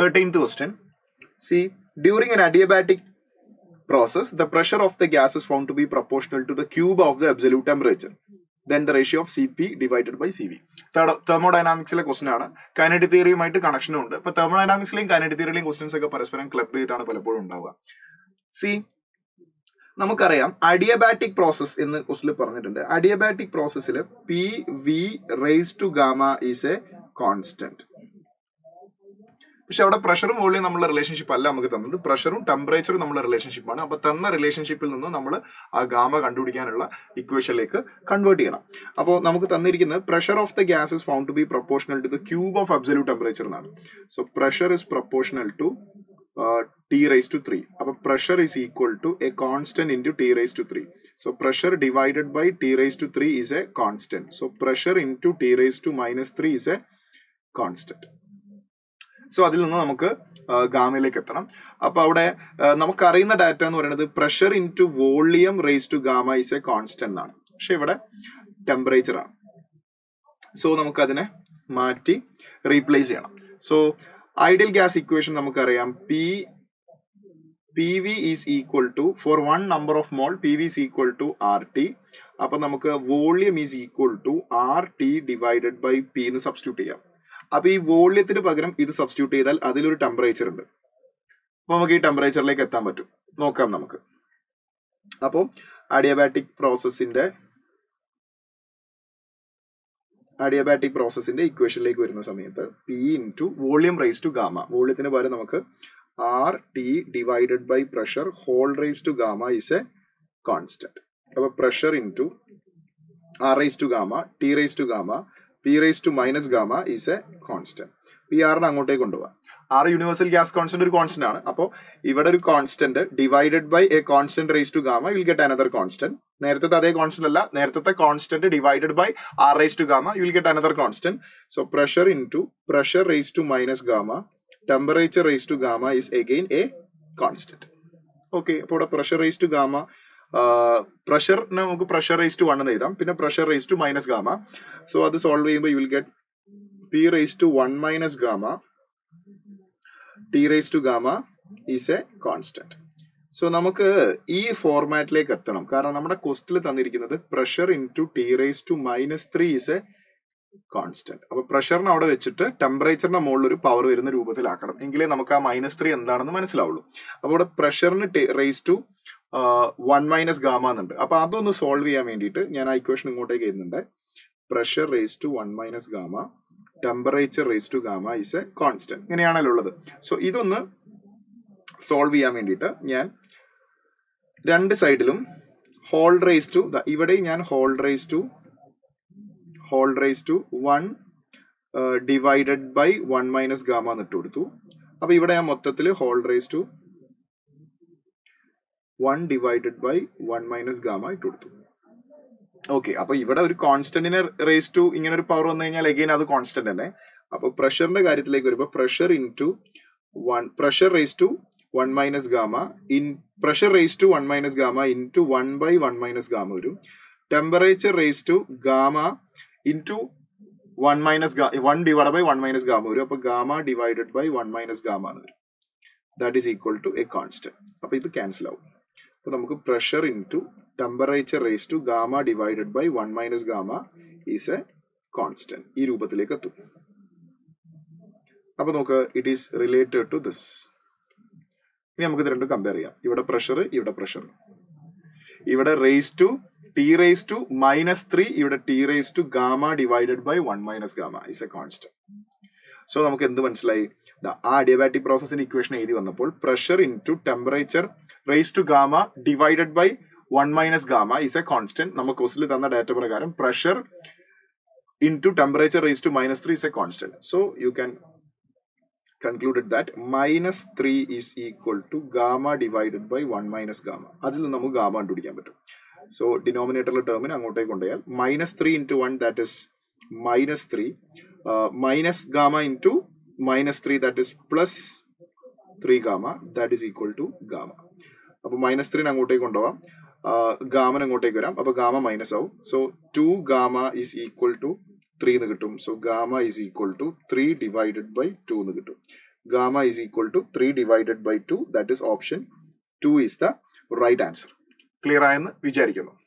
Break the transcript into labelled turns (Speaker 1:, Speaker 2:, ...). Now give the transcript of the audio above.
Speaker 1: 13th question. See, during an adiabatic process, the pressure of the gas is found to be proportional to the cube of the absolute temperature. Then the ratio of Cp divided by Cv. തെർമോഡൈനാമിക്സിലെ question ആണ്. Kinetic തിയറിയുമായിട്ട് കണക്ഷനും ഉണ്ട്. ഇപ്പൊ തെർമോഡൈനാമിക്സിലെയും kinetic തിയറിയിലെയും questions ഒക്കെ പരസ്പരം club ചെയ്തിട്ടാണ് പലപ്പോഴും ഉണ്ടാവുക. സി, നമുക്കറിയാം അഡിയബാറ്റിക് പ്രോസസ് എന്ന് ക്വസ്റ്റിൽ പറഞ്ഞിട്ടുണ്ട്. അഡിയബാറ്റിക് പ്രോസസ്സിൽ P V raise to gamma is a constant. പക്ഷെ അവിടെ പ്രഷറും വോളിയം നമ്മളുടെ റിലേഷൻഷിപ്പ് അല്ല നമുക്ക് തന്നത്, പ്രഷറും ടെമ്പറേച്ചറും നമ്മളുടെ റിലേഷൻഷിപ്പാണ്. അപ്പൊ തന്ന റിലേഷൻഷിപ്പിൽ നിന്ന് നമ്മൾ ആ ഗാമ കണ്ടുപിടിക്കാനുള്ള ഇക്വേഷനിലേക്ക് കൺവേർട്ട് ചെയ്യണം. അപ്പോൾ നമുക്ക് തന്നിരിക്കുന്നത് pressure of the gas is found to be proportional to the cube of absolute temperature എന്നാണ്. So pressure is proportional to T raised to 3. Appo pressure is equal to a constant into T raised to 3. So pressure divided by T raised to 3 is a constant. So pressure into T raised to minus 3 is a constant. So അതിൽ നിന്ന് നമുക്ക് ഗാമയിലേക്ക് എത്തണം. അപ്പൊ അവിടെ നമുക്കറിയുന്ന data എന്ന് പറയുന്നത് pressure into volume raise to gamma is a constant എന്നാണ്. പക്ഷെ ഇവിടെ ടെമ്പറേച്ചർ ആണ്. സോ നമുക്കതിനെ മാറ്റി റീപ്ലേസ് ചെയ്യണം. സോ ഐഡിയൽ ഗ്യാസ് ഇക്വേഷൻ നമുക്കറിയാം PV is equal to, for one number of mole PV is equal to RT. അപ്പൊ നമുക്ക് volume is equal to RT divided by P എന്ന് സബ്സ്റ്റിറ്റ്യൂട്ട് ചെയ്യാം. അപ്പൊ ഈ വോളിയത്തിന് പകരം ഇത് സബ്സ്റ്റിറ്റ്യൂട്ട് ചെയ്താൽ അതിലൊരു ടെമ്പറേച്ചർ ഉണ്ട്. അപ്പൊ നമുക്ക് ഈ ടെമ്പറേച്ചറിലേക്ക് എത്താൻ പറ്റും. നോക്കാം നമുക്ക്. അപ്പോൾ അഡിയബാറ്റിക് പ്രോസസ്സിന്റെ ഇക്വേഷനിലേക്ക് വരുന്ന സമയത്ത് P into volume raise to gamma, വോളിയത്തിന് പകരം നമുക്ക് RT divided by pressure whole raised to gamma is a constant. അപ്പോൾ pressure into R raised to gamma, T raised to gamma, P raised to minus gamma is a constant. ഈ R അങ്ങോട്ടേക്ക് കൊണ്ടുപോകാം. R universal gas constant ഒരു constant ആണ്. അപ്പോൾ ഇവിടെ ഒരു constant divided by a constant raise to gamma will get another constant. നേരത്തെ അതേ കോൺസ്റ്റന്റ് അല്ല, നേരത്തെ constant divided by R raise to gamma you will get another constant. So pressure into pressure raise to minus gamma, temperature raised to gamma is again a constant. Okay, അപ്പോൾ ഇവിടെ pressure raise to gamma, പ്രഷറിന് നമുക്ക് pressure raise to 1 എന്ന് എഴുതാം, പിന്നെ pressure raise to minus gamma. So അത് solve ചെയ്യുമ്പോൾ you will get P raise to 1 minus gamma, T raise to gamma is a constant. So നമുക്ക് ഈ ഫോർമാറ്റിലേക്ക് എത്തണം. കാരണം നമ്മുടെ ക്വസ്റ്റിൽ തന്നിരിക്കുന്നത് pressure into T raise to minus 3 is a constant. അപ്പൊ പ്രഷറിന് അവിടെ വെച്ചിട്ട് ടെമ്പറേച്ചറിന്റെ മുകളിൽ ഒരു പവർ വരുന്ന രൂപത്തിലാക്കണം, എങ്കിലേ നമുക്ക് ആ -3 എന്താണെന്ന് മനസ്സിലാവുള്ളൂ. അപ്പൊ ഇവിടെ പ്രഷറിന് റേസ് ടു 1 മൈനസ് ഗാമ എന്നുണ്ട്. അപ്പൊ അതൊന്ന് സോൾവ് ചെയ്യാൻ വേണ്ടിയിട്ട് ഞാൻ ആ ഇക്വേഷൻ ഇങ്ങോട്ടേക്ക് എഴുതുന്നുണ്ട്. Pressure raise to 1 minus gamma, temperature raise to gamma is a constant. ഇങ്ങനെയാണല്ലോ ഉള്ളത്. സോ ഇതൊന്ന് സോൾവ് ചെയ്യാൻ വേണ്ടിയിട്ട് ഞാൻ രണ്ട് സൈഡിലും ഹോൾ റേസ് ടു, ഇവിടെ ഞാൻ whole raise to 1 divided by 1 minus gamma എന്നിട്ട് കൊടുത്തു. അപ്പൊ ഇവിടെ ഞാൻ മൊത്തത്തിൽ whole raise to 1 divided by 1 minus gamma ഇട്ട് കൊടുത്തു. ഓക്കെ, അപ്പൊ ഇവിടെ ഒരു കോൺസ്റ്റന്റിനെ റേസ് ടു ഇങ്ങനെ ഒരു പവർ വന്നു കഴിഞ്ഞാൽ അഗെയിൻ അത് കോൺസ്റ്റന്റ് തന്നെ. അപ്പൊ പ്രഷറിന്റെ കാര്യത്തിലേക്ക് വരുമ്പോൾ pressure into 1, pressure raise to 1 minus gamma pressure raise to 1 minus gamma into 1 by 1 minus gamma വരും. Temperature raise to gamma into 1 divide by 1 minus gamma വരും. അപ്പൊ gamma divided by 1 minus gamma എന്ന് വരും. That is equal to a constant. അപ്പൊ ഇത് cancel ആവും. അപ്പൊ നമുക്ക് pressure into temperature raise to gamma divided by 1 minus gamma is a constant. ഈ രൂപത്തിലേക്ക് എത്തും. അപ്പൊ നമുക്ക് it is related to this. ഇനി നമുക്ക് ഇത് രണ്ടും കമ്പയർ ചെയ്യാം. ഇവിടെ പ്രഷർ, ഇവിടെ പ്രഷർ, ഇവിടെ raise to T raised to -3, ഇവിടെ T raised to gamma divided by 1 minus gamma is a constant. So നമുക്ക് എന്ത് മനസ്സിലായി? ആ അഡിയബാറ്റിക് പ്രോസസ്സിന്റെ ഇക്വേഷൻ എഴുതി വന്നപ്പോൾ pressure into temperature raise to gamma divided by 1 minus gamma is a constant. നമുക്ക് ക്വസ്റ്റിൽ തന്ന ഡാറ്റ പ്രകാരം pressure into temperature raise to -3 is a constant. So you can concluded that -3 is equal to gamma divided by 1 minus gamma. അതിൽ നിന്ന് നമുക്ക് gamma കണ്ടുപിടിക്കാൻ പറ്റും. So ഡിനോമിനേറ്ററിലെ ടേമിന് അങ്ങോട്ടേക്ക് കൊണ്ടുപോയാൽ -3 into 1 that is -3, minus gamma into -3 that is plus 3 gamma that is equal to gamma. അപ്പോൾ -3 അങ്ങോട്ടേക്ക് കൊണ്ടുപോകാം, ഗാമൻ അങ്ങോട്ടേക്ക് വരാം. അപ്പോൾ ഗാമ മൈനസ് ആവും. So 2 gamma is equal to 3 എന്ന് കിട്ടും. So gamma is equal to 3 divided by 2 എന്ന് കിട്ടും. gamma is equal to 3 divided by 2. That is option 2 is the right answer. Clear ആയെന്ന് വിചാരിക്കുന്നു.